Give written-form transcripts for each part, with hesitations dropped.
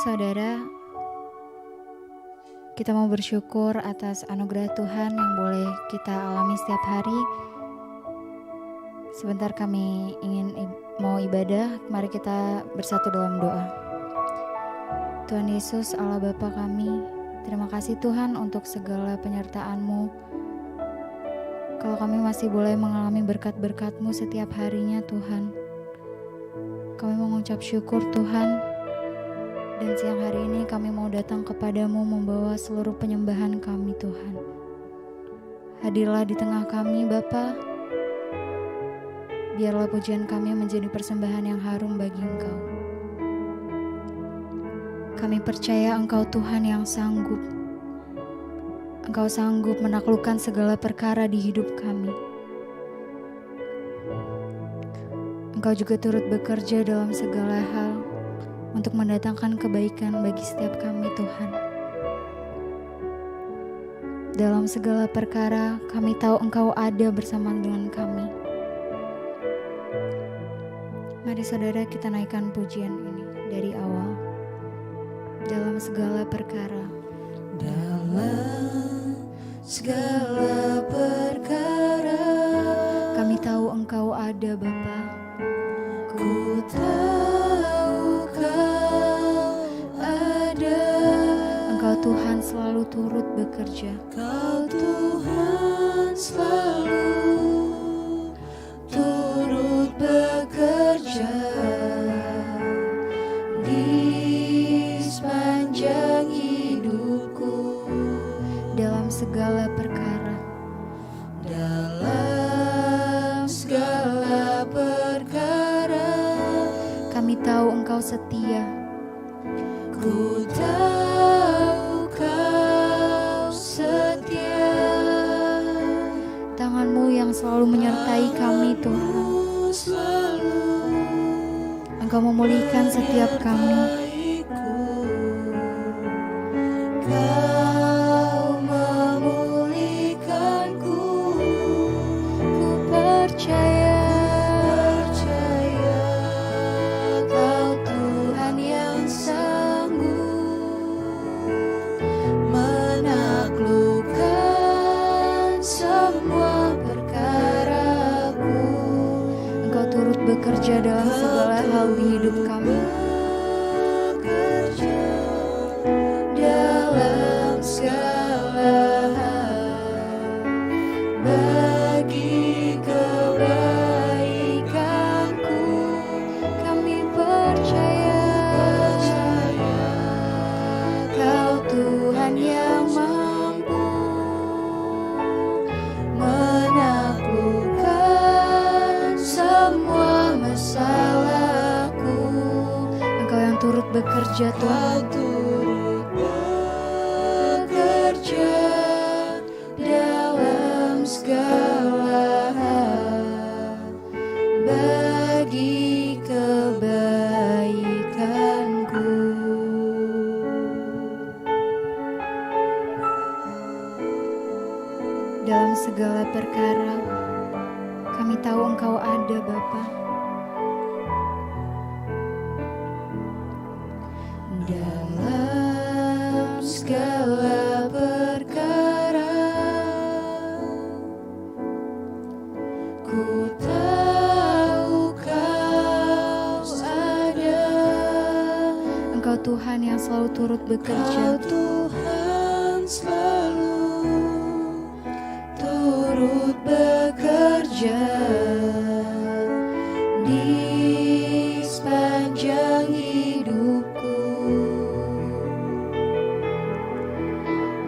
saudara, kita mau bersyukur atas anugerah Tuhan yang boleh kita alami setiap hari. Sebentar kami ingin mau ibadah, mari kita bersatu dalam doa. Tuhan Yesus, Allah Bapa kami, terima kasih Tuhan untuk segala penyertaan-Mu. Kalau kami masih boleh mengalami berkat-berkat-Mu setiap harinya Tuhan, kami mengucap syukur Tuhan. Dan siang hari ini kami mau datang kepadamu membawa seluruh penyembahan kami Tuhan. Hadirlah di tengah kami Bapa. Biarlah pujian kami menjadi persembahan yang harum bagi Engkau. Kami percaya Engkau Tuhan yang sanggup. Engkau sanggup menaklukkan segala perkara di hidup kami. Engkau juga turut bekerja dalam segala hal untuk mendatangkan kebaikan bagi setiap kami Tuhan. Dalam segala perkara kami tahu Engkau ada bersama dengan kami. Mari saudara kita naikkan pujian ini dari awal. Dalam segala perkara. Dalam segala perkara kami tahu Engkau ada Bapa. Ku tahu Kau ada. Engkau Tuhan selalu turut bekerja. Kau Tuhan selalu turut bekerja di sepanjang hidupku. Dalam segala perkara. Dalam segala perkara Kami tahu Engkau setia. Ku tahu Kau setia. Tangan-Mu yang selalu menyertai kami Tuhan. Engkau memulihkan setiap kami. Kau memulihkanku. Ku percaya Kau Tuhan yang sanggup menaklukkan semua perkaraku. Engkau turut bekerja dalam segala hal di hidup kami. Bekerja dalam segala hal bagi kebaikanku. Kami percaya Kau Tuhan yang mampu menaklukkan semua masalahku. Engkau yang turut bekerja Kau Tuhan. turut bekerja dalam segala hal bagi kebaikanku. Dalam segala perkara kami tahu Engkau ada Bapa. Dalam segala perkara ku tahu Kau ada. Engkau Tuhan yang selalu turut bekerja. Kau Tuhan selalu turut bekerja di sepanjang hidupku.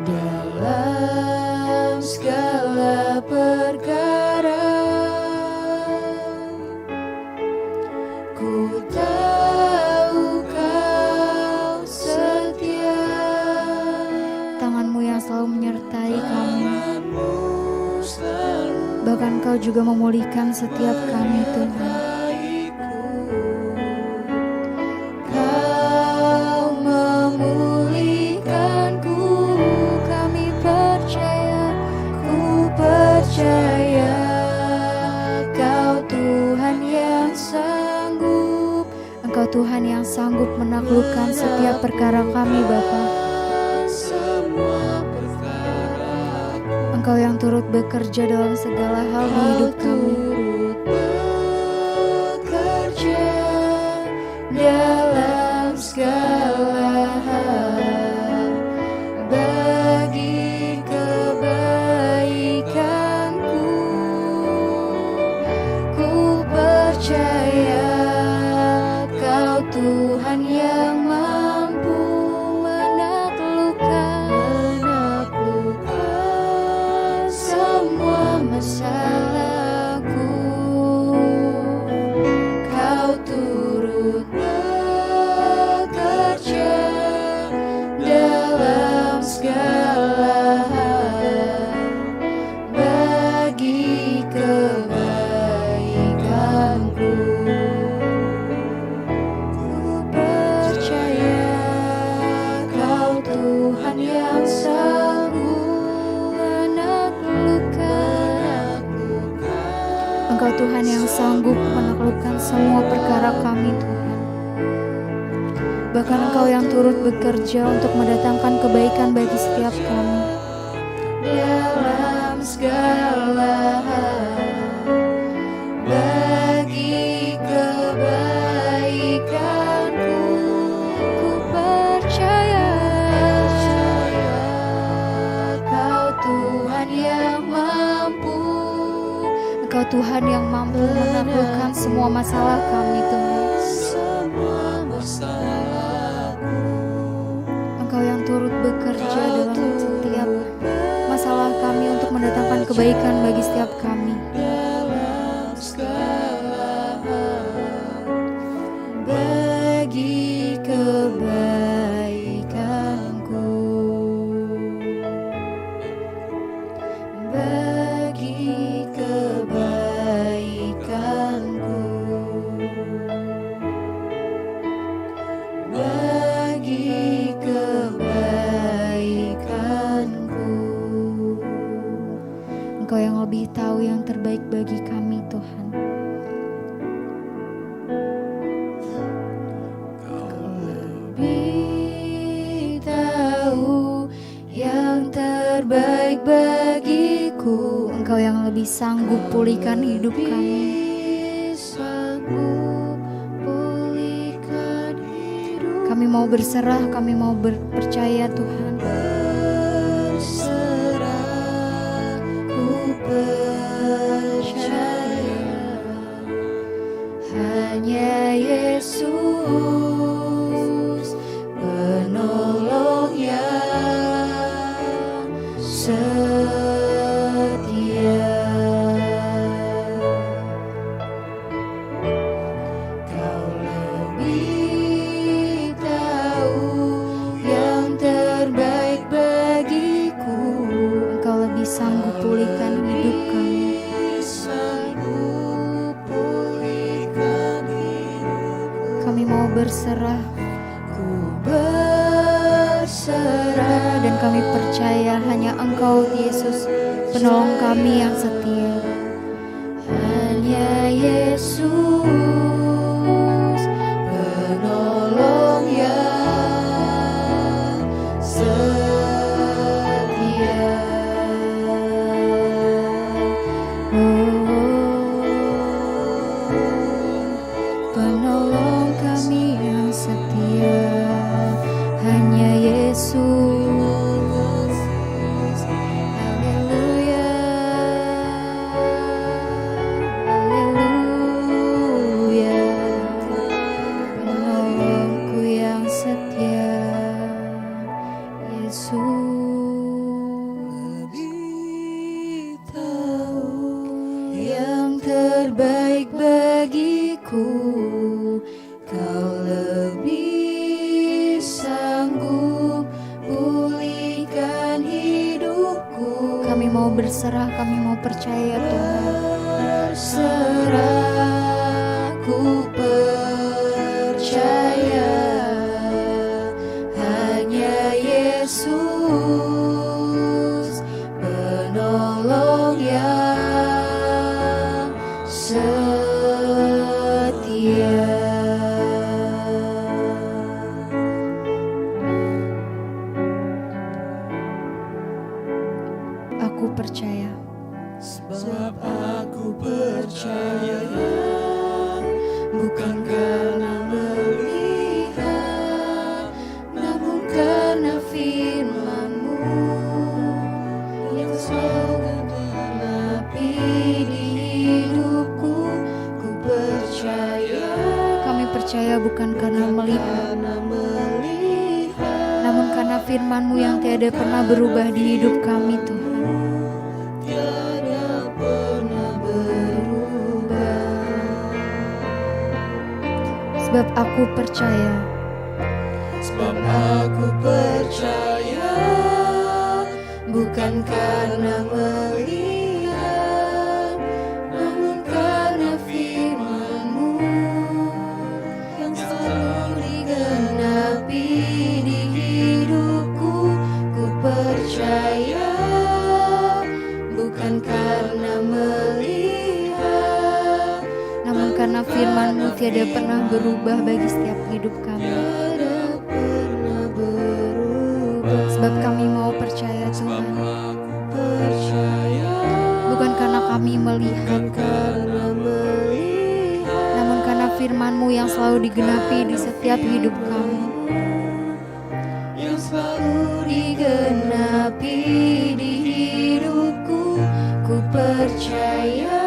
Dalam segala perkara ku tahu Kau setia. Tangan-Mu yang selalu menyertai kami. Tangan-Mu selalu Bahkan Kau juga memulihkan setiap kami Tuhan. Kau memulihkanku. Kami percaya, ku percaya Kau Tuhan yang sanggup Tuhan yang sanggup menaklukkan setiap perkara kami Bapa. Engkau yang turut bekerja dalam segala hal di hidup kami. Dalam segala hal bagi kebaikanku, ku percaya Kau Tuhan yang mampu menaklukkan semua masalahku. Kau turut bekerja dalam segala hal bagi kebaikanku. Ku percaya Kau Tuhan yang sanggup menaklukkan. Engkau Tuhan yang sanggup menaklukkan semua perkara kami Tuhan. Bahkan Engkau yang turut bekerja untuk mendatangkan kebaikan bagi setiap kami. Dalam segala hal bagi kebaikanku, ku percaya Kau Tuhan yang mampu. Engkau Tuhan yang mampu menaklukkan semua masalah kami Tuhan. Engkau yang turut bekerja dalam setiap masalah kami untuk mendatangkan kebaikan bagi setiap kami. Dalam segala hal bagi kebaikanku, bagi kebaikanku, bagi kebaikanku. Engkau yang lebih tahu yang terbaik bagi kami Tuhan. Lebih tahu yang terbaik bagiku. Engkau yang lebih sanggup pulihkan hidup kami. Sanggup pulihkan hidup. Kami mau berserah, kami mau percaya Tuhan. Berserah, ku percaya hanya Yesus penolong yang setia. Kau lebih tahu yang terbaik bagiku. Engkau lebih sanggup pulihkan hidup kami. Sanggup pulihkan hidupku. Kami mau berserah Ku berserah dan kami percaya hanya Engkau Yesus penolong kami yang setia. hanya Yesus penolong yang setia. Penolong kami yang setia, hanya Yesus. Haleluya, haleluya. Penolongku yang setia, Yesus. Lebih tahu yang terbaik bagiku. Kau lebih sanggup pulihkan hidupku. Kami mau berserah, kami mau percaya Tuhan. Berserah, ku percaya hanya Yesus penolong yang setia. percaya, bukan karena melihat, namun karena firman-Mu yang selalu genapi di hidupku. Ku percaya, Kami percaya bukan karena melihat, namun karena firman-Mu yang tiada pernah berubah di hidup kami, Tuhan. tiada pernah berubah. Sebab aku percaya, Sebab aku percaya, bukan karena melihat, namun karena firman-Mu yang selalu digenapi di hidupku. Ku percaya, bukan karena melihat, namun karena firman-Mu tiada pernah berubah bagi setiap hidup kami. tiada pernah berubah. Sebab kami mau percaya, Tuhan, Percaya, bukan karena kami melihat, karena melihat, namun karena firman-Mu yang selalu digenapi di setiap hidup kami. yang selalu digenapi di hidupku. Ku percaya,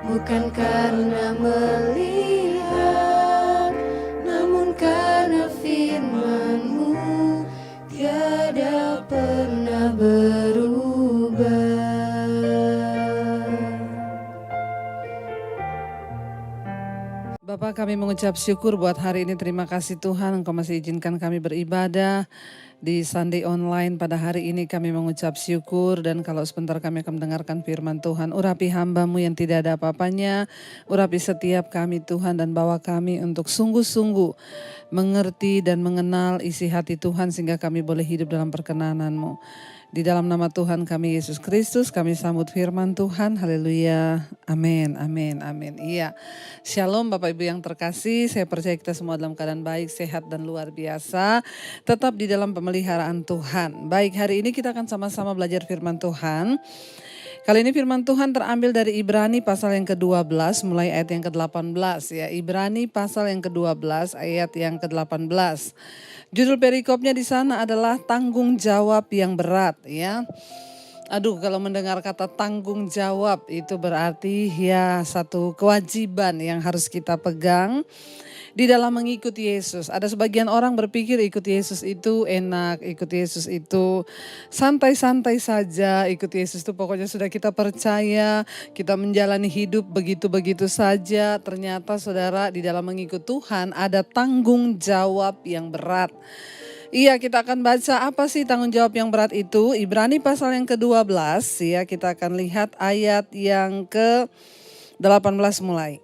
bukan karena melihat, namun karena firman-Mu tiada pernah berubah. Bapak, kami mengucap syukur buat hari ini. Terima kasih Tuhan, Engkau masih izinkan kami beribadah di Sunday Online pada hari ini. Kami mengucap syukur, dan kalau sebentar kami akan mendengarkan firman Tuhan. Urapi hamba-Mu yang tidak ada apa-apanya, urapi setiap kami Tuhan, dan bawa kami untuk sungguh-sungguh mengerti dan mengenal isi hati Tuhan sehingga kami boleh hidup dalam perkenanan-Mu. Di dalam nama Tuhan kami Yesus Kristus, kami sambut firman Tuhan. Haleluya. Amin, amin, amin. Iya. Shalom Bapak Ibu yang terkasih. Saya percaya kita semua dalam keadaan baik, sehat dan luar biasa. Tetap di dalam pemeliharaan Tuhan. Baik, hari ini kita akan sama-sama belajar firman Tuhan. Kali ini firman Tuhan terambil dari Ibrani pasal yang ke-12 mulai ayat yang ke-18 ya. Ibrani pasal yang ke-12 ayat yang ke-18. Judul perikopnya di sana adalah tanggung jawab yang berat ya. Aduh, kalau mendengar kata tanggung jawab itu berarti ya satu kewajiban yang harus kita pegang di dalam mengikuti Yesus. Ada sebagian orang berpikir ikut Yesus itu enak, ikut Yesus itu santai-santai saja, ikut Yesus itu pokoknya sudah kita percaya, kita menjalani hidup begitu-begitu saja. Ternyata saudara, di dalam mengikut Tuhan ada tanggung jawab yang berat. Iya, kita akan baca apa sih tanggung jawab yang berat itu. Ibrani pasal yang ke-12 ya, kita akan lihat ayat yang ke-18 mulai.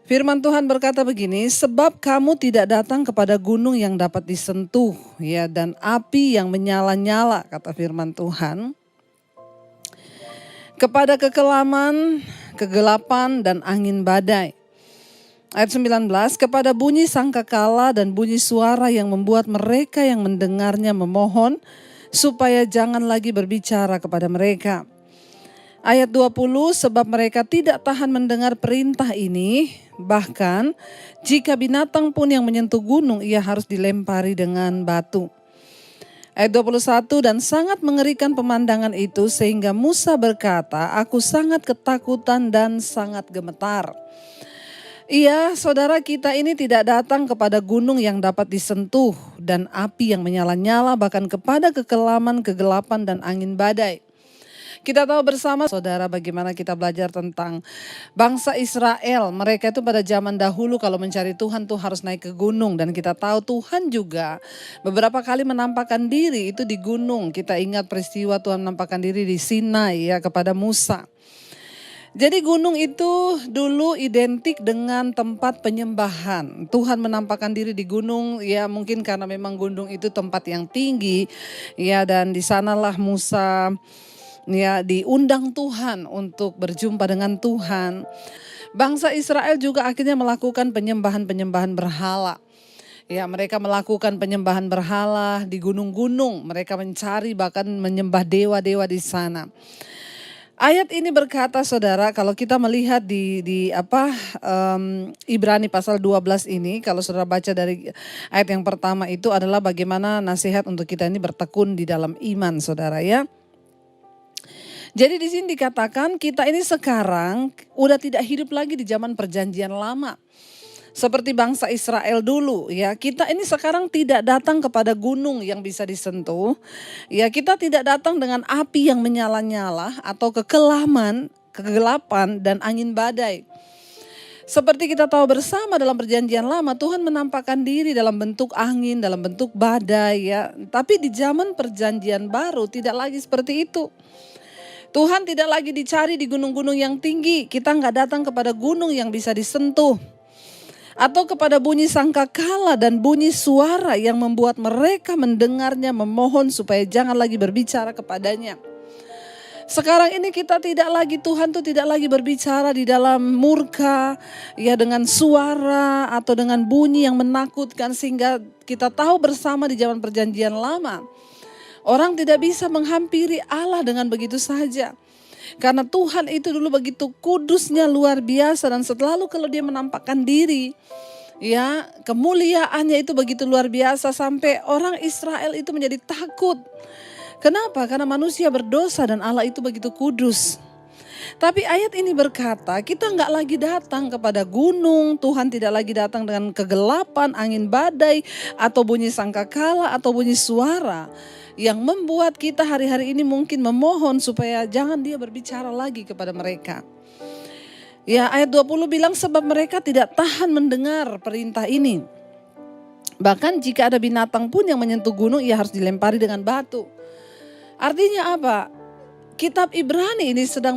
Firman Tuhan berkata begini, sebab kamu tidak datang kepada gunung yang dapat disentuh ya, dan api yang menyala-nyala, kata firman Tuhan. Kepada kekelaman, kegelapan dan angin badai. Ayat 19, kepada bunyi sangkakala dan bunyi suara yang membuat mereka yang mendengarnya memohon supaya jangan lagi berbicara kepada mereka. Ayat 20, sebab mereka tidak tahan mendengar perintah ini, bahkan jika binatang pun yang menyentuh gunung ia harus dilempari dengan batu. Ayat 21, dan sangat mengerikan pemandangan itu sehingga Musa berkata, aku sangat ketakutan dan sangat gemetar. Iya, saudara, kita ini tidak datang kepada gunung yang dapat disentuh dan api yang menyala-nyala, bahkan kepada kekelaman, kegelapan dan angin badai. Kita tahu bersama saudara bagaimana kita belajar tentang bangsa Israel. Mereka itu pada zaman dahulu kalau mencari Tuhan tuh harus naik ke gunung. Dan kita tahu Tuhan juga beberapa kali menampakkan diri itu di gunung. Kita ingat peristiwa Tuhan menampakkan diri di Sinai ya kepada Musa. Jadi gunung itu dulu identik dengan tempat penyembahan. Tuhan menampakkan diri di gunung ya, mungkin karena memang gunung itu tempat yang tinggi ya, dan di sanalah Musa ya diundang Tuhan untuk berjumpa dengan Tuhan. Bangsa Israel juga akhirnya melakukan penyembahan-penyembahan berhala. Ya, mereka melakukan penyembahan berhala di gunung-gunung. Mereka mencari bahkan menyembah dewa-dewa di sana. Ayat ini berkata saudara, kalau kita melihat di Ibrani pasal 12 ini, kalau saudara baca dari ayat yang pertama itu adalah bagaimana nasihat untuk kita ini bertekun di dalam iman saudara ya. Jadi di sini dikatakan kita ini sekarang udah tidak hidup lagi di zaman perjanjian lama. Seperti bangsa Israel dulu ya, kita ini sekarang tidak datang kepada gunung yang bisa disentuh. Ya, kita tidak datang dengan api yang menyala-nyala atau kegelapan dan angin badai. Seperti kita tahu bersama dalam perjanjian lama, Tuhan menampakkan diri dalam bentuk angin, dalam bentuk badai ya. Tapi di zaman perjanjian baru tidak lagi seperti itu. Tuhan tidak lagi dicari di gunung-gunung yang tinggi. Kita nggak datang kepada gunung yang bisa disentuh. Atau kepada bunyi sangkakala dan bunyi suara yang membuat mereka mendengarnya memohon supaya jangan lagi berbicara kepadanya. Sekarang ini kita tidak lagi, Tuhan tuh tidak lagi berbicara di dalam murka, ya dengan suara atau dengan bunyi yang menakutkan sehingga kita tahu bersama di zaman perjanjian lama. Orang tidak bisa menghampiri Allah dengan begitu saja. Karena Tuhan itu dulu begitu kudusnya luar biasa dan selalu kalau dia menampakkan diri, ya kemuliaannya itu begitu luar biasa sampai orang Israel itu menjadi takut. Kenapa? Karena manusia berdosa dan Allah itu begitu kudus. Tapi ayat ini berkata kita nggak lagi datang kepada gunung, Tuhan tidak lagi datang dengan kegelapan, angin badai atau bunyi sangkakala atau bunyi suara. Yang membuat kita hari-hari ini mungkin memohon supaya jangan dia berbicara lagi kepada mereka. Ya ayat 20 bilang sebab mereka tidak tahan mendengar perintah ini. Bahkan jika ada binatang pun yang menyentuh gunung ia harus dilempari dengan batu. Artinya apa? Kitab Ibrani ini sedang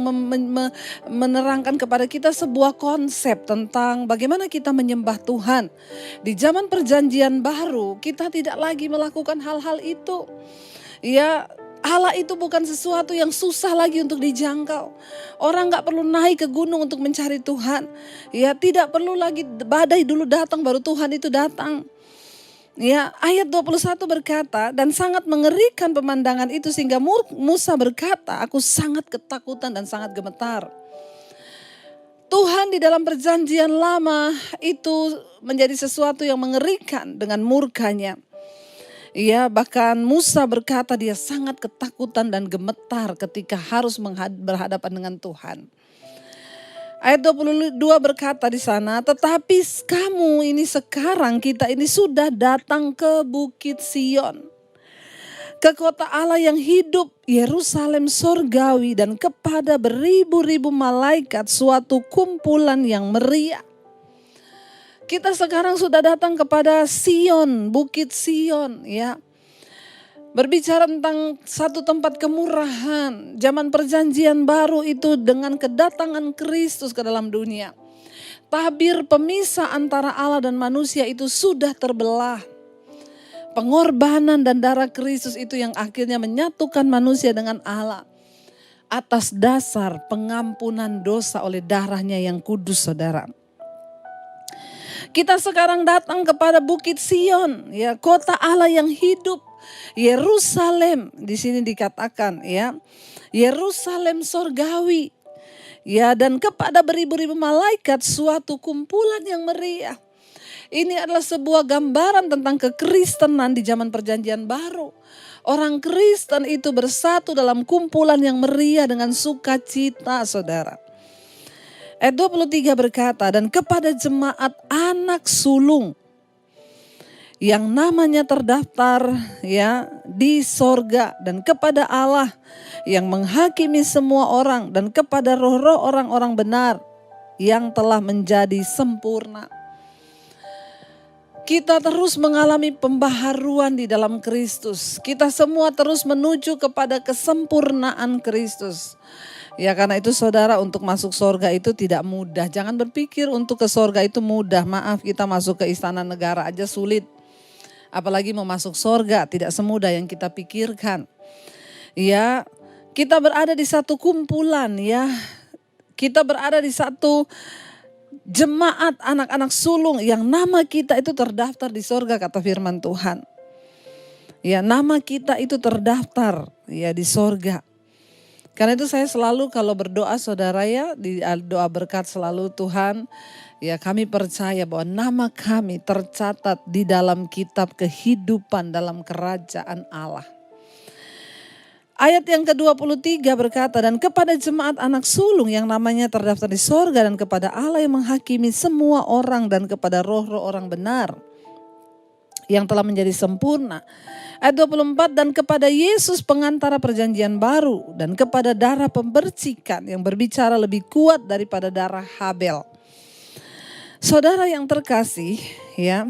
menerangkan kepada kita sebuah konsep tentang bagaimana kita menyembah Tuhan. Di zaman perjanjian baru kita tidak lagi melakukan hal-hal itu. Ya, Allah itu bukan sesuatu yang susah lagi untuk dijangkau. Orang gak perlu naik ke gunung untuk mencari Tuhan. Ya, tidak perlu lagi badai dulu datang baru Tuhan itu datang. Ya, ayat 21 berkata, dan sangat mengerikan pemandangan itu sehingga Musa berkata, aku sangat ketakutan dan sangat gemetar. Tuhan di dalam perjanjian lama itu menjadi sesuatu yang mengerikan dengan murkanya. Ya, bahkan Musa berkata dia sangat ketakutan dan gemetar ketika harus berhadapan dengan Tuhan. Ayat 22 berkata di sana, tetapi kamu ini sekarang kita ini sudah datang ke Bukit Sion, ke kota Allah yang hidup, Yerusalem sorgawi dan kepada beribu-ribu malaikat suatu kumpulan yang meriah. Kita sekarang sudah datang kepada Sion, Bukit Sion ya. Berbicara tentang satu tempat kemurahan, zaman perjanjian baru itu dengan kedatangan Kristus ke dalam dunia. Tabir pemisah antara Allah dan manusia itu sudah terbelah. Pengorbanan dan darah Kristus itu yang akhirnya menyatukan manusia dengan Allah. Atas dasar pengampunan dosa oleh darahnya yang kudus saudara. Kita sekarang datang kepada Bukit Sion, ya kota Allah yang hidup, Yerusalem di sini dikatakan ya, Yerusalem sorgawi, ya dan kepada beribu-ribu malaikat suatu kumpulan yang meriah. Ini adalah sebuah gambaran tentang kekristenan di zaman perjanjian baru. Orang Kristen itu bersatu dalam kumpulan yang meriah dengan sukacita saudara. Ayat 23 berkata, dan kepada jemaat anak sulung yang namanya terdaftar ya di sorga dan kepada Allah yang menghakimi semua orang dan kepada roh-roh orang-orang benar yang telah menjadi sempurna. Kita terus mengalami pembaharuan di dalam Kristus. Kita semua terus menuju kepada kesempurnaan Kristus. Ya karena itu saudara untuk masuk sorga itu tidak mudah. Jangan berpikir untuk ke sorga itu mudah. Maaf kita masuk ke istana negara aja sulit. Apalagi mau masuk sorga tidak semudah yang kita pikirkan. Ya kita berada di satu kumpulan ya. Kita berada di satu jemaat anak-anak sulung yang nama kita itu terdaftar di sorga kata firman Tuhan. Ya nama kita itu terdaftar ya di sorga. Karena itu saya selalu kalau berdoa saudara ya, di doa berkat selalu Tuhan, ya kami percaya bahwa nama kami tercatat di dalam kitab kehidupan dalam kerajaan Allah. Ayat yang ke-23 berkata, dan kepada jemaat anak sulung yang namanya terdaftar di sorga, dan kepada Allah yang menghakimi semua orang, dan kepada roh-roh orang benar yang telah menjadi sempurna. Ayat 24, dan kepada Yesus pengantara perjanjian baru, dan kepada darah pembercikan yang berbicara lebih kuat daripada darah Habel. Saudara yang terkasih, ya,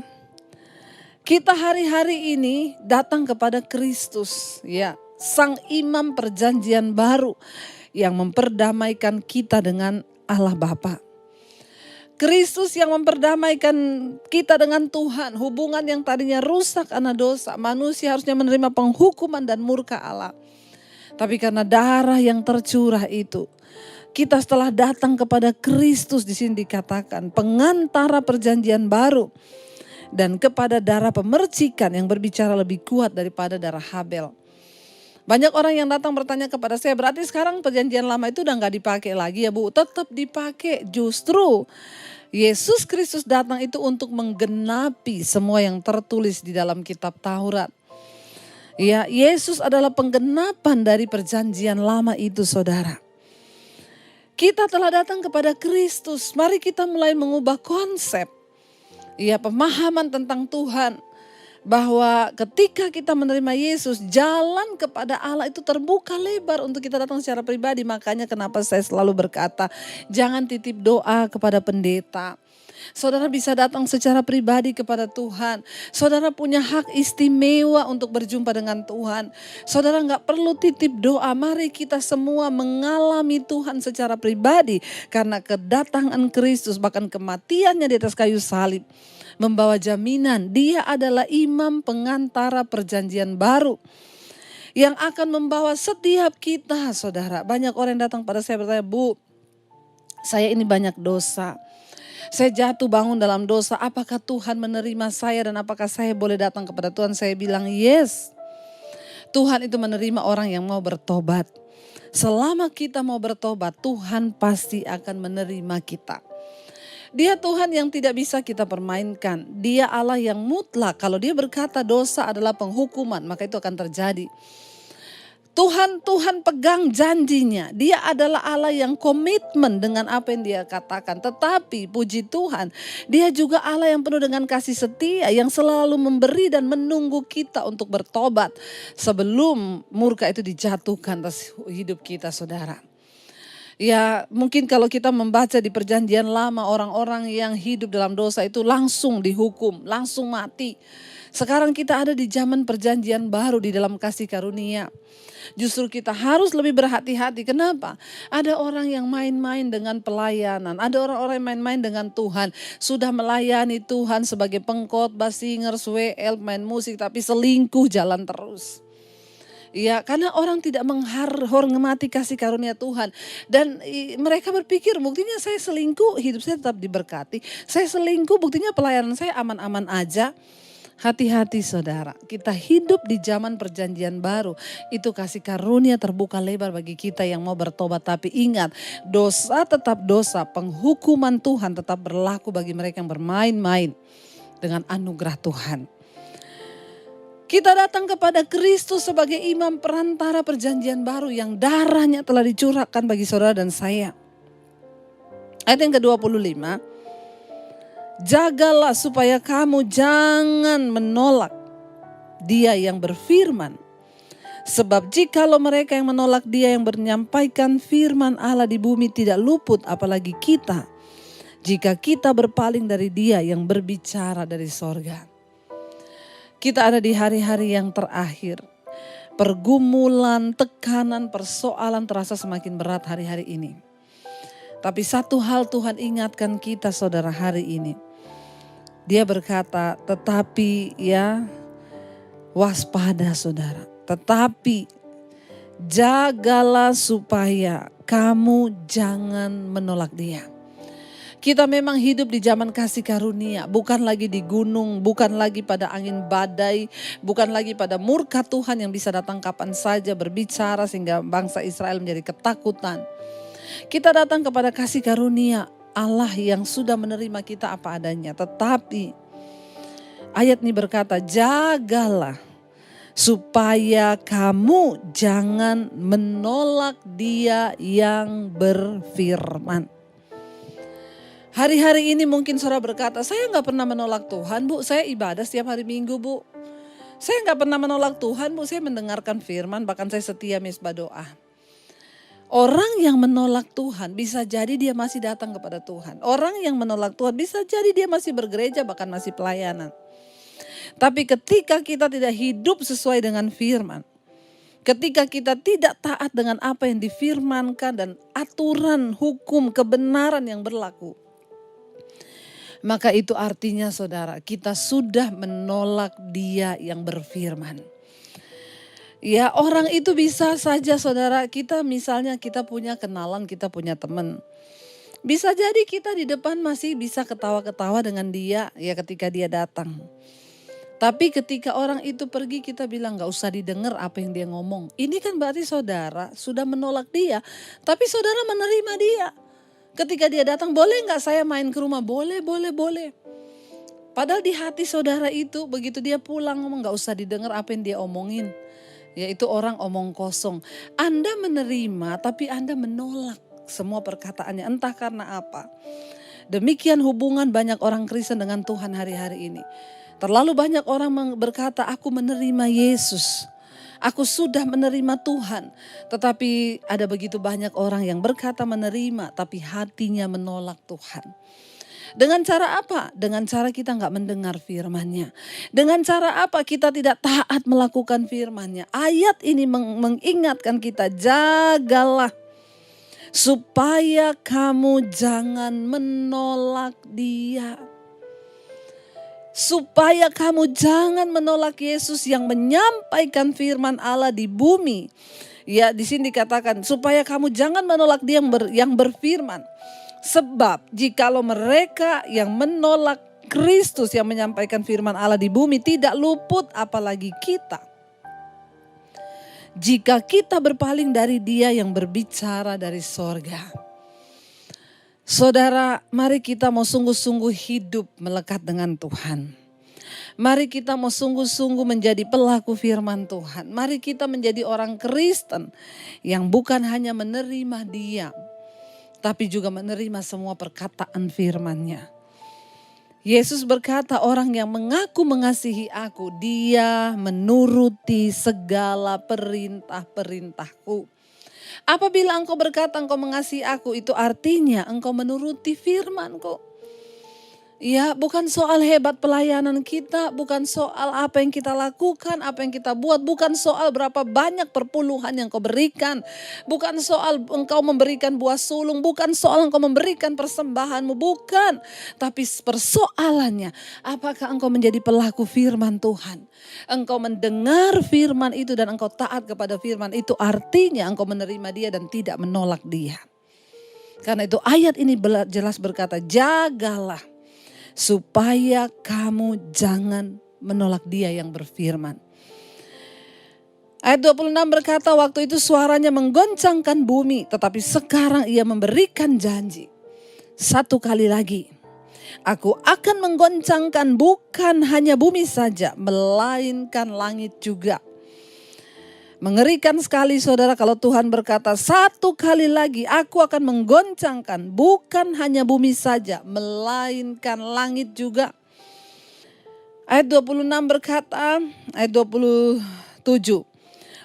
kita hari-hari ini datang kepada Kristus, ya, Sang Imam perjanjian baru yang memperdamaikan kita dengan Allah Bapa. Kristus yang memperdamaikan kita dengan Tuhan. Hubungan yang tadinya rusak karena dosa. Manusia harusnya menerima penghukuman dan murka Allah. Tapi karena darah yang tercurah itu, kita setelah datang kepada Kristus, di sini dikatakan pengantara perjanjian baru, dan kepada darah pemercikan yang berbicara lebih kuat daripada darah Habel. Banyak orang yang datang bertanya kepada saya, berarti sekarang perjanjian lama itu udah gak dipakai lagi ya Bu? Tetap dipakai. Justru Yesus Kristus datang itu untuk menggenapi semua yang tertulis di dalam kitab Taurat. Ya, Yesus adalah penggenapan dari perjanjian lama itu, saudara. Kita telah datang kepada Kristus. Mari kita mulai mengubah konsep, ya, pemahaman tentang Tuhan. Bahwa ketika kita menerima Yesus, jalan kepada Allah itu terbuka lebar untuk kita datang secara pribadi. Makanya kenapa saya selalu berkata, jangan titip doa kepada pendeta. Saudara bisa datang secara pribadi kepada Tuhan. Saudara punya hak istimewa untuk berjumpa dengan Tuhan. Saudara gak perlu titip doa. Mari kita semua mengalami Tuhan secara pribadi. Karena kedatangan Kristus, bahkan kematiannya di atas kayu salib, membawa jaminan dia adalah imam pengantara perjanjian baru. Yang akan membawa setiap kita, saudara. Banyak orang yang datang pada saya bertanya, Bu, saya ini banyak dosa. Saya jatuh bangun dalam dosa, apakah Tuhan menerima saya dan apakah saya boleh datang kepada Tuhan? Saya bilang yes. Tuhan itu menerima orang yang mau bertobat. Selama kita mau bertobat, Tuhan pasti akan menerima kita. Dia Tuhan yang tidak bisa kita permainkan. Dia Allah yang mutlak. Kalau dia berkata dosa adalah penghukuman, maka itu akan terjadi. Tuhan pegang janjinya. Dia adalah Allah yang komitmen dengan apa yang dia katakan. Tetapi puji Tuhan, dia juga Allah yang penuh dengan kasih setia, yang selalu memberi dan menunggu kita untuk bertobat sebelum murka itu dijatuhkan atas hidup kita, saudara. Ya, mungkin kalau kita membaca di perjanjian lama, orang-orang yang hidup dalam dosa itu langsung dihukum, langsung mati. Sekarang kita ada di zaman perjanjian baru di dalam kasih karunia. Justru kita harus lebih berhati-hati. Kenapa? Ada orang yang main-main dengan pelayanan. Ada orang-orang yang main-main dengan Tuhan. Sudah melayani Tuhan sebagai pengkhotbah, singers, WL, main musik, tapi selingkuh jalan terus. Ya, karena orang tidak menghormati kasih karunia Tuhan. Dan mereka berpikir buktinya saya selingkuh, hidup saya tetap diberkati. Saya selingkuh, buktinya pelayanan saya aman-aman aja. Hati-hati saudara, kita hidup di zaman perjanjian baru. Itu kasih karunia terbuka lebar bagi kita yang mau bertobat. Tapi ingat, dosa tetap dosa, penghukuman Tuhan tetap berlaku bagi mereka yang bermain-main dengan anugerah Tuhan. Kita datang kepada Kristus sebagai imam perantara perjanjian baru yang darahnya telah dicurahkan bagi saudara dan saya. Ayat yang ke-25. Jagalah supaya kamu jangan menolak Dia yang berfirman. Sebab jikalau mereka yang menolak Dia yang menyampaikan firman Allah di bumi tidak luput, apalagi kita, jika kita berpaling dari Dia yang berbicara dari sorga. Kita ada di hari-hari yang terakhir. Pergumulan, tekanan, persoalan terasa semakin berat hari-hari ini. Tapi satu hal Tuhan ingatkan kita saudara hari ini. Dia berkata, tetapi ya waspada saudara. Tetapi jagalah supaya kamu jangan menolak Dia. Kita memang hidup di zaman kasih karunia, bukan lagi di gunung, bukan lagi pada angin badai, bukan lagi pada murka Tuhan yang bisa datang kapan saja berbicara sehingga bangsa Israel menjadi ketakutan. Kita datang kepada kasih karunia Allah yang sudah menerima kita apa adanya. Tetapi ayat ini berkata, jagalah supaya kamu jangan menolak Dia yang berfirman. Hari-hari ini mungkin saudara berkata, saya gak pernah menolak Tuhan Bu, saya ibadah setiap hari Minggu Bu. Saya gak pernah menolak Tuhan Bu, saya mendengarkan firman, bahkan saya setia misbah doa. Orang yang menolak Tuhan bisa jadi dia masih datang kepada Tuhan. Orang yang menolak Tuhan bisa jadi dia masih bergereja, bahkan masih pelayanan. Tapi ketika kita tidak hidup sesuai dengan firman, ketika kita tidak taat dengan apa yang difirmankan dan aturan hukum kebenaran yang berlaku, maka itu artinya saudara, kita sudah menolak Dia yang berfirman. Ya, orang itu bisa saja saudara, kita misalnya kita punya kenalan, kita punya teman. Bisa jadi kita di depan masih bisa ketawa-ketawa dengan dia ya ketika dia datang. Tapi ketika orang itu pergi kita bilang gak usah didengar apa yang dia ngomong. Ini kan berarti saudara sudah menolak dia, tapi saudara menerima dia. Ketika dia datang, boleh gak saya main ke rumah? Boleh. Padahal di hati saudara itu begitu dia pulang ngomong gak usah didengar apa yang dia omongin. Yaitu orang omong kosong. Anda menerima tapi Anda menolak semua perkataannya, entah karena apa. Demikian hubungan banyak orang Kristen dengan Tuhan hari-hari ini. Terlalu banyak orang berkata aku menerima Yesus. Aku sudah menerima Tuhan. Tetapi ada begitu banyak orang yang berkata menerima tapi hatinya menolak Tuhan. Dengan cara apa? Dengan cara kita gak mendengar firman-Nya. Dengan cara apa? Kita tidak taat melakukan firman-Nya. Ayat ini mengingatkan kita, jagalah supaya kamu jangan menolak Dia. Supaya kamu jangan menolak Yesus yang menyampaikan firman Allah di bumi. Ya, di sini dikatakan supaya kamu jangan menolak Dia yang berfirman. Sebab jikalau mereka yang menolak Kristus yang menyampaikan firman Allah di bumi tidak luput, apalagi kita. Jika kita berpaling dari Dia yang berbicara dari sorga. Saudara, mari kita mau sungguh-sungguh hidup melekat dengan Tuhan. Mari kita mau sungguh-sungguh menjadi pelaku firman Tuhan. Mari kita menjadi orang Kristen yang bukan hanya menerima Dia, tapi juga menerima semua perkataan firman-Nya. Yesus berkata, orang yang mengaku mengasihi aku, dia menuruti segala perintah-perintahku. Apabila engkau berkata engkau mengasihi aku, itu artinya engkau menuruti firman-Ku. Ya, bukan soal hebat pelayanan kita, bukan soal apa yang kita lakukan, apa yang kita buat, bukan soal berapa banyak perpuluhan yang kau berikan, bukan soal engkau memberikan buah sulung, bukan soal engkau memberikan persembahanmu, bukan. Tapi persoalannya, apakah engkau menjadi pelaku firman Tuhan? Engkau mendengar firman itu dan engkau taat kepada firman itu, artinya engkau menerima Dia dan tidak menolak Dia. Karena itu ayat ini jelas berkata, jagalah supaya kamu jangan menolak Dia yang berfirman. Ayat 26 berkata, waktu itu suaranya menggoncangkan bumi, tetapi sekarang Ia memberikan janji. Satu kali lagi, aku akan menggoncangkan bukan hanya bumi saja, melainkan langit juga. Mengerikan sekali saudara kalau Tuhan berkata, satu kali lagi aku akan menggoncangkan bukan hanya bumi saja, melainkan langit juga. Ayat 26 berkata, ayat 27.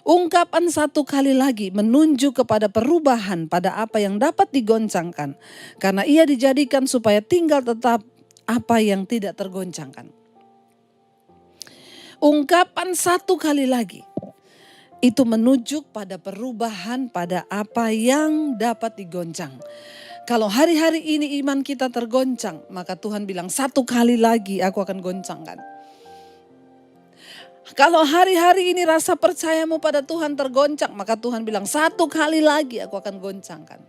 Ungkapan satu kali lagi menunjuk kepada perubahan pada apa yang dapat digoncangkan. Karena Ia dijadikan supaya tinggal tetap apa yang tidak tergoncangkan. Ungkapan satu kali lagi itu menunjuk pada perubahan pada apa yang dapat digoncang. Kalau hari-hari ini iman kita tergoncang, maka Tuhan bilang satu kali lagi aku akan goncangkan. Kalau hari-hari ini rasa percayamu pada Tuhan tergoncang, maka Tuhan bilang satu kali lagi aku akan goncangkan.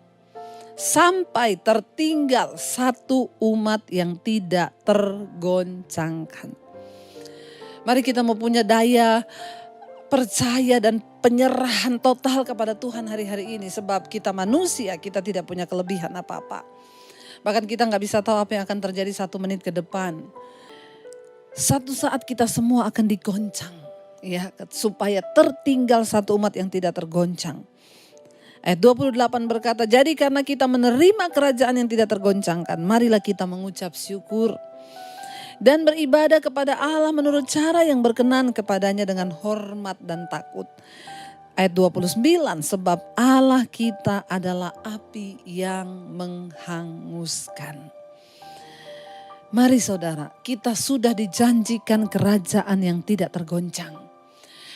sampai tertinggal satu umat yang tidak tergoncangkan. Mari kita mau punya daya percaya dan penyerahan total kepada Tuhan hari-hari ini. Sebab kita manusia, kita tidak punya kelebihan apa-apa. Bahkan kita gak bisa tahu apa yang akan terjadi 1 menit ke depan. Satu saat kita semua akan digoncang, ya, supaya tertinggal satu umat yang tidak tergoncang. Ayat 28 berkata, jadi karena kita menerima kerajaan yang tidak tergoncangkan, marilah kita mengucap syukur dan beribadah kepada Allah menurut cara yang berkenan kepadanya dengan hormat dan takut. Ayat 29, sebab Allah kita adalah api yang menghanguskan. Mari saudara, kita sudah dijanjikan kerajaan yang tidak tergoncang.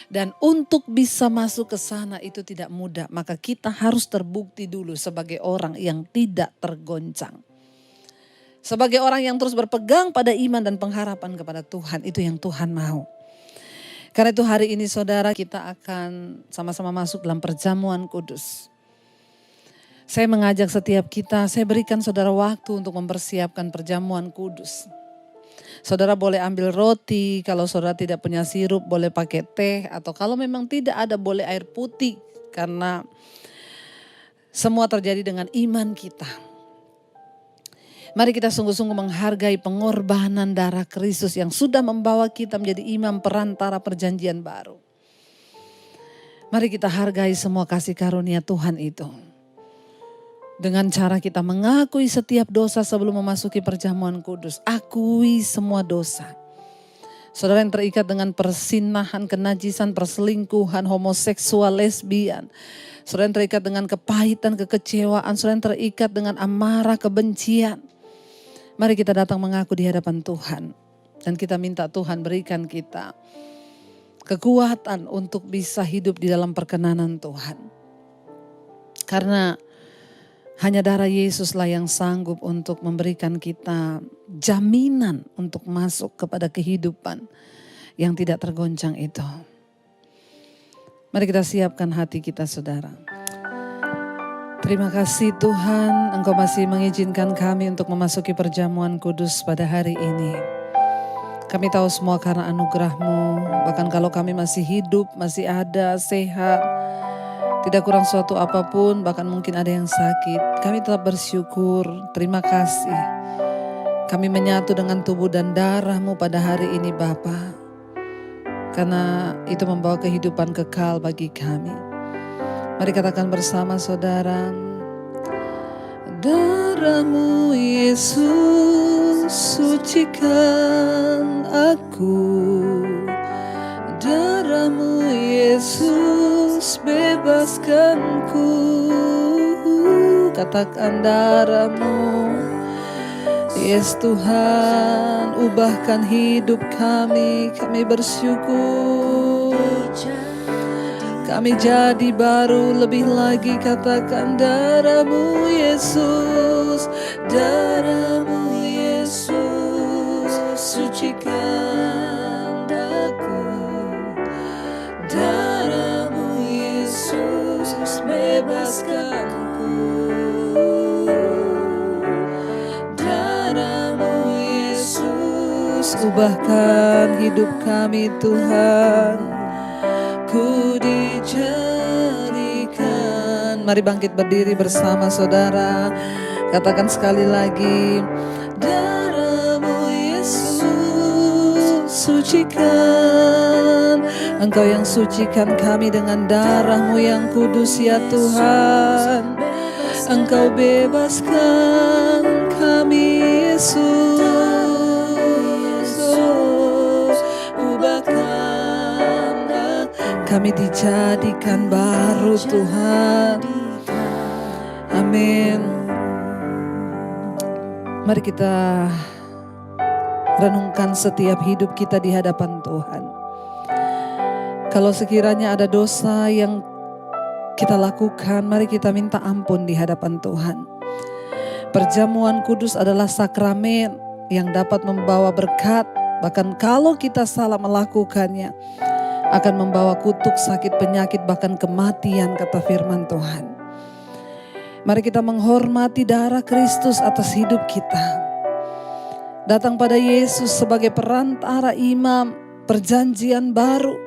Dan untuk bisa masuk ke sana itu tidak mudah. Maka kita harus terbukti dulu sebagai orang yang tidak tergoncang. Sebagai orang yang terus berpegang pada iman dan pengharapan kepada Tuhan. Itu yang Tuhan mau. Karena itu hari ini saudara, kita akan sama-sama masuk dalam perjamuan kudus. Saya mengajak setiap kita, saya berikan saudara waktu untuk mempersiapkan perjamuan kudus. Saudara boleh ambil roti, kalau saudara tidak punya sirup boleh pakai teh. Atau kalau memang tidak ada boleh air putih. Karena semua terjadi dengan iman kita. Mari kita sungguh-sungguh menghargai pengorbanan darah Kristus yang sudah membawa kita menjadi imam perantara perjanjian baru. Mari kita hargai semua kasih karunia Tuhan itu. Dengan cara kita mengakui setiap dosa sebelum memasuki perjamuan kudus. Akui semua dosa. Saudara yang terikat dengan persinahan, kenajisan, perselingkuhan, homoseksual, lesbian. Saudara yang terikat dengan kepahitan, kekecewaan. Saudara yang terikat dengan amarah, kebencian. Mari kita datang mengaku di hadapan Tuhan. Dan kita minta Tuhan berikan kita kekuatan untuk bisa hidup di dalam perkenanan Tuhan. Karena hanya darah Yesuslah yang sanggup untuk memberikan kita jaminan untuk masuk kepada kehidupan yang tidak tergoncang itu. Mari kita siapkan hati kita saudara. Terima kasih Tuhan, Engkau masih mengizinkan kami untuk memasuki perjamuan kudus pada hari ini. Kami tahu semua karena anugerah-Mu, bahkan kalau kami masih hidup, masih ada, sehat, tidak kurang suatu apapun, bahkan mungkin ada yang sakit. Kami tetap bersyukur, terima kasih. Kami menyatu dengan tubuh dan darah-Mu pada hari ini Bapa. Karena itu membawa kehidupan kekal bagi kami. Mari katakan bersama saudara. Darah-Mu Yesus sucikan aku. Darah-Mu Yesus bebaskanku. Katakan darah-Mu. Yes Tuhan, ubahkan hidup kami. Kami bersyukur. Kami jadi baru lebih lagi. Katakan darah-Mu Yesus. Darah-Mu Yesus sucikan aku. Darah-Mu Yesus bebaskanku. Darah-Mu Yesus ubahkan hidup kami Tuhan. Ku dijadikan. Mari bangkit berdiri bersama saudara. Katakan sekali lagi. Darah-Mu Yesus sucikan. Engkau yang sucikan kami dengan darah-Mu yang kudus ya Tuhan. Engkau bebaskan kami Yesus. Kami dijadikan baru Tuhan. Amin. Mari kita renungkan setiap hidup kita di hadapan Tuhan. Kalau sekiranya ada dosa yang kita lakukan, mari kita minta ampun di hadapan Tuhan. Perjamuan kudus adalah sakramen yang dapat membawa berkat. Bahkan kalau kita salah melakukannya, akan membawa kutuk, sakit, penyakit, bahkan kematian, kata firman Tuhan. Mari kita menghormati darah Kristus atas hidup kita. Datang pada Yesus sebagai perantara imam perjanjian baru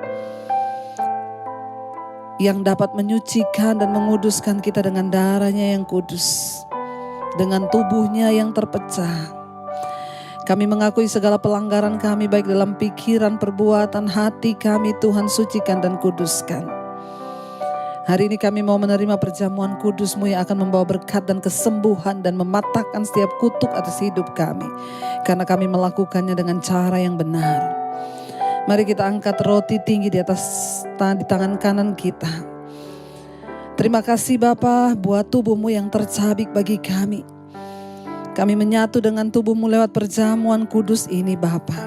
yang dapat menyucikan dan menguduskan kita dengan darahnya yang kudus, dengan tubuhnya yang terpecah. Kami mengakui segala pelanggaran kami baik dalam pikiran, perbuatan, hati kami, Tuhan sucikan dan kuduskan. Hari ini kami mau menerima perjamuan kudus-Mu yang akan membawa berkat dan kesembuhan dan mematahkan setiap kutuk atas hidup kami. Karena kami melakukannya dengan cara yang benar. Mari kita angkat roti tinggi di tangan kanan kita. Terima kasih Bapa buat tubuh-Mu yang tercabik bagi kami. Kami menyatu dengan tubuh-Mu lewat perjamuan kudus ini Bapa.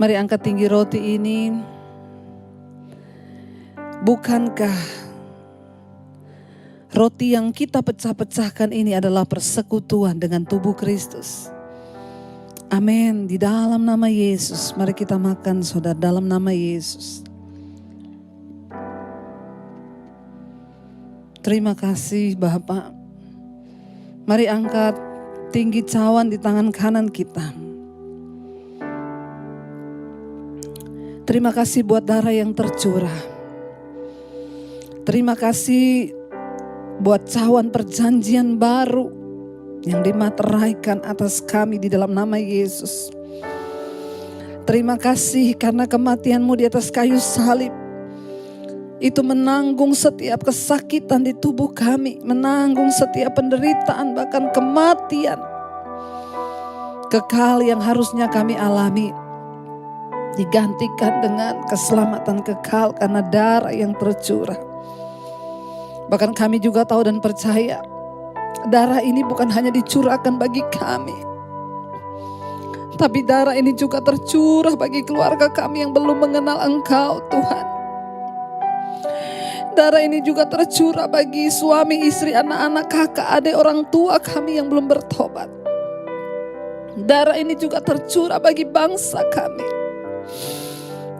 Mari angkat tinggi roti ini. Bukankah roti yang kita pecah-pecahkan ini adalah persekutuan dengan tubuh Kristus? Amin. Di dalam nama Yesus, mari kita makan saudara, dalam nama Yesus. Terima kasih Bapak. Mari angkat tinggi cawan di tangan kanan kita. Terima kasih buat darah yang tercurah. Terima kasih buat cawan perjanjian baru yang dimateraikan atas kami di dalam nama Yesus. Terima kasih karena kematian-Mu di atas kayu salib itu menanggung setiap kesakitan di tubuh kami, menanggung setiap penderitaan, bahkan kematian kekal yang harusnya kami alami, digantikan dengan keselamatan kekal karena darah yang tercurah. Bahkan kami juga tahu dan percaya darah ini bukan hanya dicurahkan bagi kami, tapi darah ini juga tercurah bagi keluarga kami yang belum mengenal Engkau Tuhan. Darah ini juga tercurah bagi suami, istri, anak-anak, kakak, adik, orang tua kami yang belum bertobat. Darah ini juga tercurah bagi bangsa kami.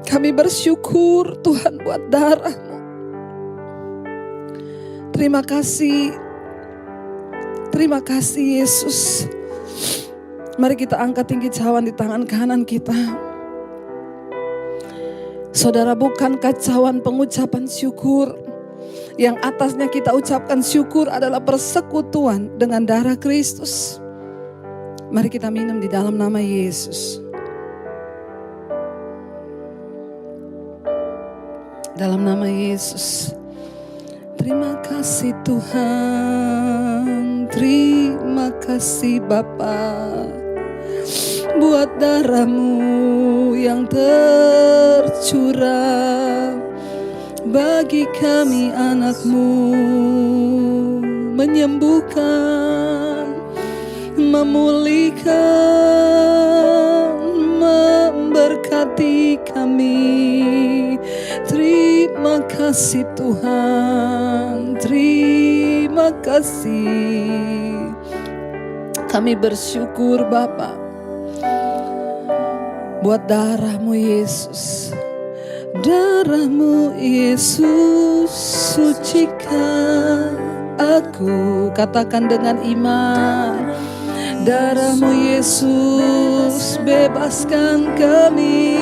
Kami bersyukur Tuhan buat darah-Mu. Terima kasih. Terima kasih Yesus. Mari kita angkat tinggi cawan di tangan kanan kita. Saudara, bukankah cawan pengucapan syukur yang atasnya kita ucapkan syukur adalah persekutuan dengan darah Kristus? Mari kita minum di dalam nama Yesus. Dalam nama Yesus. Terima kasih Tuhan. Terima kasih Bapa buat darah-Mu yang tercurah bagi kami anak-Mu, menyembuhkan, memulihkan, memberkati kami. Terima kasih Tuhan, terima kasih. Kami bersyukur Bapa buat darah-Mu Yesus. Darah-Mu Yesus sucikan aku. Katakan dengan iman. Darah-Mu Yesus bebaskan kami.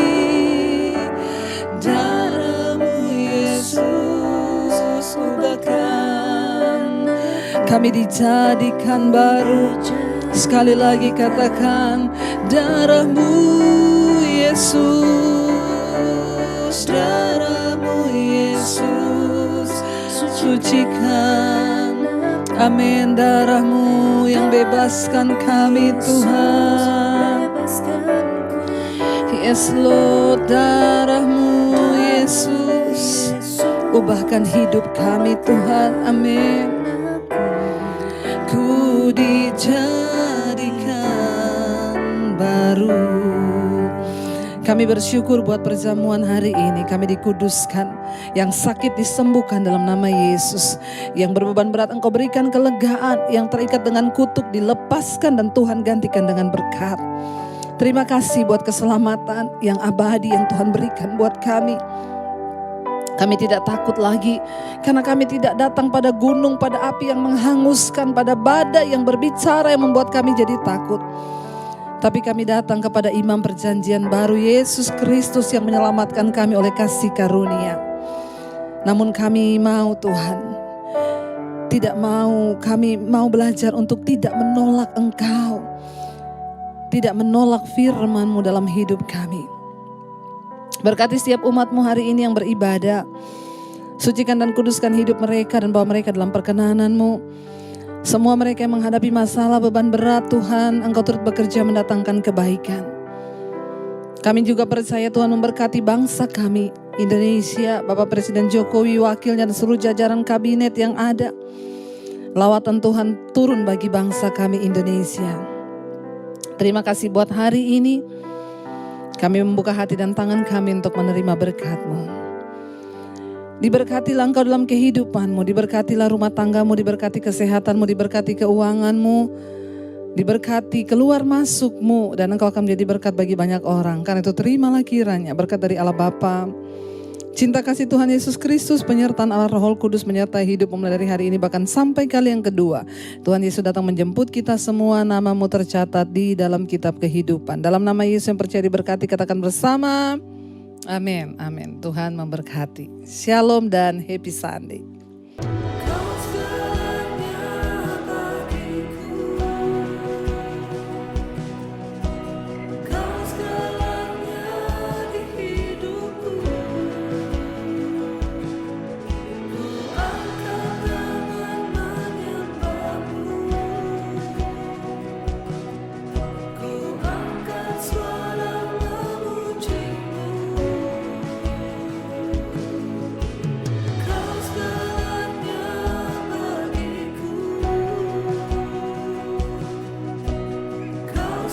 Darah-Mu Yesus ubahkan kami, dijadikan baru. Sekali lagi katakan, darah-Mu Yesus. Darah-Mu Yesus sucikan. Amin. Darah-Mu yang bebaskan kami Tuhan. Yes Lord, darah-Mu Yesus ubahkan hidup kami Tuhan. Amin. Ku dijadikan baru. Kami bersyukur buat perjamuan hari ini. Kami dikuduskan. Yang sakit disembuhkan dalam nama Yesus. Yang berbeban berat Engkau berikan kelegaan. Yang terikat dengan kutuk dilepaskan dan Tuhan gantikan dengan berkat. Terima kasih buat keselamatan yang abadi yang Tuhan berikan buat kami. Kami tidak takut lagi karena kami tidak datang pada gunung, pada api yang menghanguskan, pada badai yang berbicara yang membuat kami jadi takut. Tapi kami datang kepada Imam Perjanjian Baru, Yesus Kristus yang menyelamatkan kami oleh kasih karunia. Namun kami mau Tuhan, kami mau belajar untuk tidak menolak Engkau, tidak menolak firman-Mu dalam hidup kami. Berkati setiap umat-Mu hari ini yang beribadah. Sucikan dan kuduskan hidup mereka dan bawa mereka dalam perkenanan-Mu. Semua mereka yang menghadapi masalah, beban berat, Tuhan, Engkau turut bekerja mendatangkan kebaikan. Kami juga percaya Tuhan memberkati bangsa kami, Indonesia, Bapak Presiden Jokowi, wakilnya dan seluruh jajaran kabinet yang ada. Lawatan Tuhan turun bagi bangsa kami Indonesia. Terima kasih buat hari ini. Kami membuka hati dan tangan kami untuk menerima berkat-Mu. Diberkatilah Engkau dalam kehidupan-Mu, diberkatilah rumah tangga-Mu, diberkati kesehatan-Mu, diberkati keuangan-Mu, diberkati keluar masuk-Mu, dan Engkau akan menjadi berkat bagi banyak orang. Karena itu terimalah kiranya berkat dari Allah Bapa, cinta kasih Tuhan Yesus Kristus, penyertaan Allah Roh Kudus menyertai hidup mulai dari hari ini bahkan sampai kali yang kedua. Tuhan Yesus datang menjemput kita semua, nama-Mu tercatat di dalam kitab kehidupan. Dalam nama Yesus yang percaya diberkati, katakan bersama, amin, amin. Tuhan memberkati. Shalom dan happy Sunday. Kau